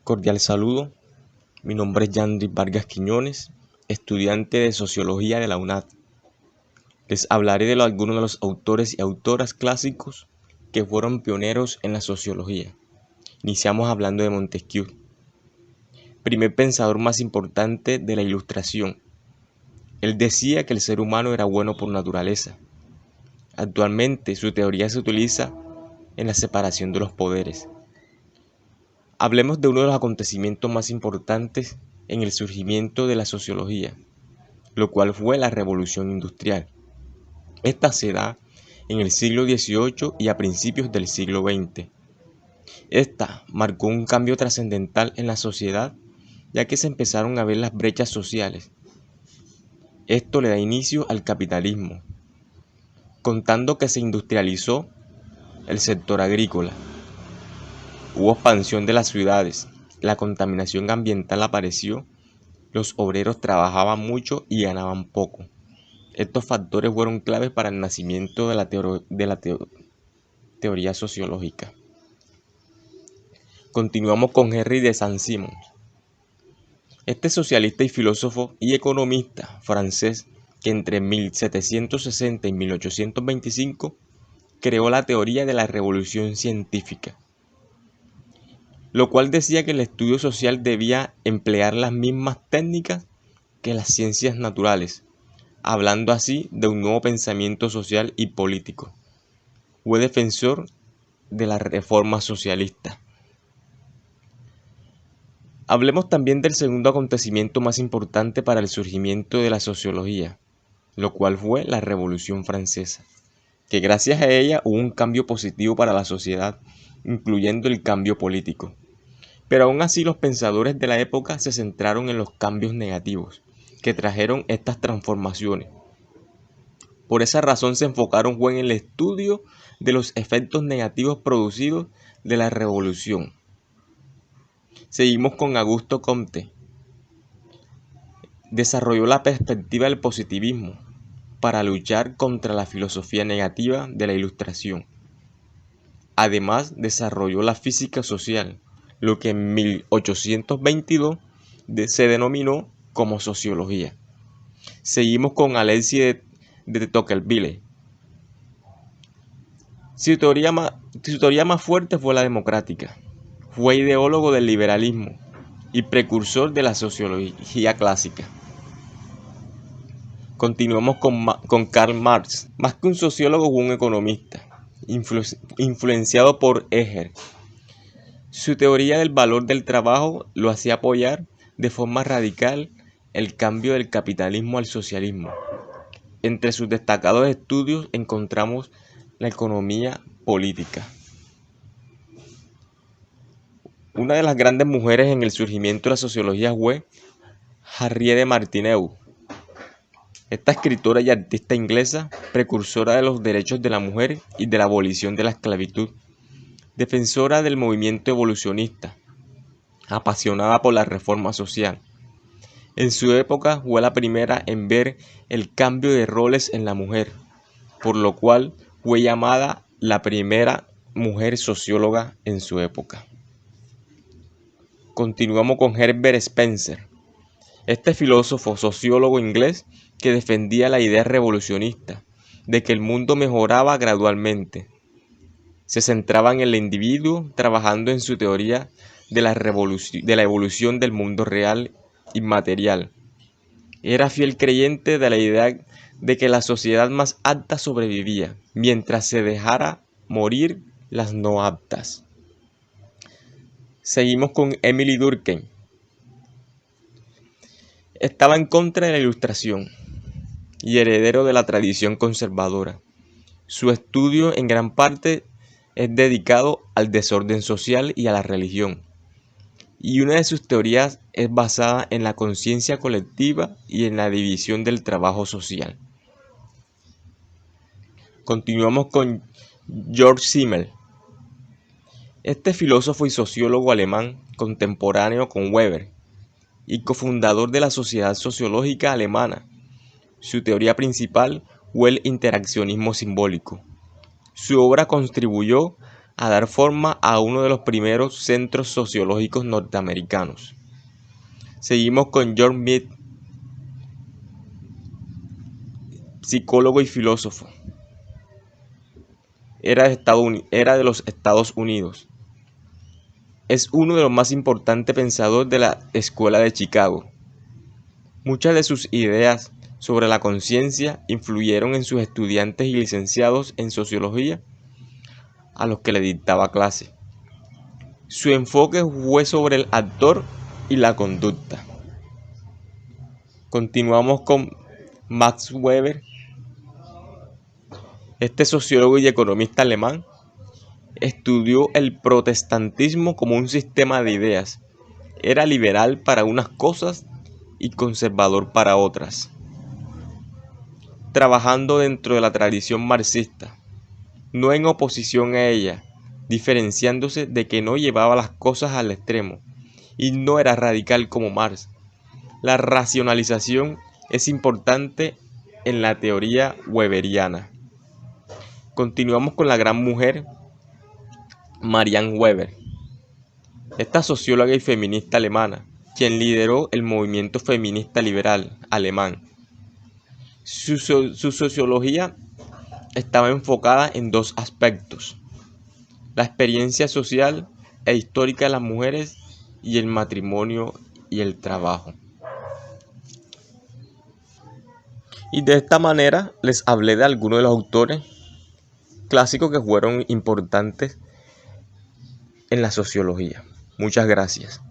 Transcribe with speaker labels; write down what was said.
Speaker 1: Cordial saludo, mi nombre es Yandri Vargas Quiñones, estudiante de Sociología de la UNAD. Les hablaré de algunos de los autores y autoras clásicos que fueron pioneros en la sociología. Iniciamos hablando de Montesquieu, primer pensador más importante de la Ilustración. Él decía que el ser humano era bueno por naturaleza. Actualmente su teoría se utiliza en la separación de los poderes. Hablemos de uno de los acontecimientos más importantes en el surgimiento de la sociología, lo cual fue la Revolución Industrial. Esta se da en el siglo XVIII y a principios del siglo XX. Esta marcó un cambio trascendental en la sociedad, ya que se empezaron a ver las brechas sociales. Esto le da inicio al capitalismo, contando que se industrializó el sector agrícola. Hubo expansión de las ciudades, la contaminación ambiental apareció, los obreros trabajaban mucho y ganaban poco. Estos factores fueron claves para el nacimiento de la teoría sociológica. Continuamos con Henry de Saint-Simon. Este socialista y filósofo y economista francés que entre 1760 y 1825 creó la teoría de la revolución científica, lo cual decía que el estudio social debía emplear las mismas técnicas que las ciencias naturales, hablando así de un nuevo pensamiento social y político. Fue defensor de la reforma socialista. Hablemos también del segundo acontecimiento más importante para el surgimiento de la sociología, lo cual fue la Revolución Francesa, que gracias a ella hubo un cambio positivo para la sociedad, incluyendo el cambio político. Pero aún así los pensadores de la época se centraron en los cambios negativos que trajeron estas transformaciones. Por esa razón se enfocaron en el estudio de los efectos negativos producidos de la revolución. Seguimos con Augusto Comte. Desarrolló la perspectiva del positivismo para luchar contra la filosofía negativa de la Ilustración. Además, desarrolló la física social, lo que en 1822 se denominó como sociología. Seguimos con Alexis de Tocqueville. Su teoría más fuerte fue la democrática. Fue ideólogo del liberalismo y precursor de la sociología clásica. Continuamos con Karl Marx. Más que un sociólogo, fue un economista, influenciado por Hegel. Su teoría del valor del trabajo lo hacía apoyar de forma radical el cambio del capitalismo al socialismo. Entre sus destacados estudios encontramos la economía política. Una de las grandes mujeres en el surgimiento de la sociología fue Harriet de Martineau. Esta escritora y artista inglesa, precursora de los derechos de la mujer y de la abolición de la esclavitud, defensora del movimiento evolucionista, apasionada por la reforma social. En su época fue la primera en ver el cambio de roles en la mujer, por lo cual fue llamada la primera mujer socióloga en su época. Continuamos con Herbert Spencer. Este filósofo sociólogo inglés que defendía la idea revolucionista de que el mundo mejoraba gradualmente. Se centraba en el individuo, trabajando en su teoría de la evolución del mundo real y material. Era fiel creyente de la idea de que la sociedad más apta sobrevivía, mientras se dejara morir las no aptas. Seguimos con Emile Durkheim. Estaba en contra de la Ilustración y heredero de la tradición conservadora. Su estudio en gran parte es dedicado al desorden social y a la religión, y una de sus teorías es basada en la conciencia colectiva y en la división del trabajo social. Continuamos con Georg Simmel. Este filósofo y sociólogo alemán contemporáneo con Weber y cofundador de la Sociedad Sociológica Alemana. Su teoría principal fue el interaccionismo simbólico. Su obra contribuyó a dar forma a uno de los primeros centros sociológicos norteamericanos. Seguimos con John Mead, psicólogo y filósofo. Era de los Estados Unidos. Es uno de los más importantes pensadores de la Escuela de Chicago. Muchas de sus ideas sobre la conciencia influyeron en sus estudiantes y licenciados en sociología a los que le dictaba clase. Su enfoque fue sobre el actor y la conducta. Continuamos con Max Weber. Este sociólogo y economista alemán estudió el protestantismo como un sistema de ideas. Era liberal para unas cosas y conservador para otras, trabajando dentro de la tradición marxista, no en oposición a ella, diferenciándose de que no llevaba las cosas al extremo y no era radical como Marx. La racionalización es importante en la teoría weberiana. Continuamos con la gran mujer Marianne Weber, esta socióloga y feminista alemana, quien lideró el movimiento feminista liberal alemán. Su sociología estaba enfocada en dos aspectos: la experiencia social e histórica de las mujeres y el matrimonio y el trabajo. Y de esta manera les hablé de algunos de los autores clásicos que fueron importantes en la sociología. Muchas gracias.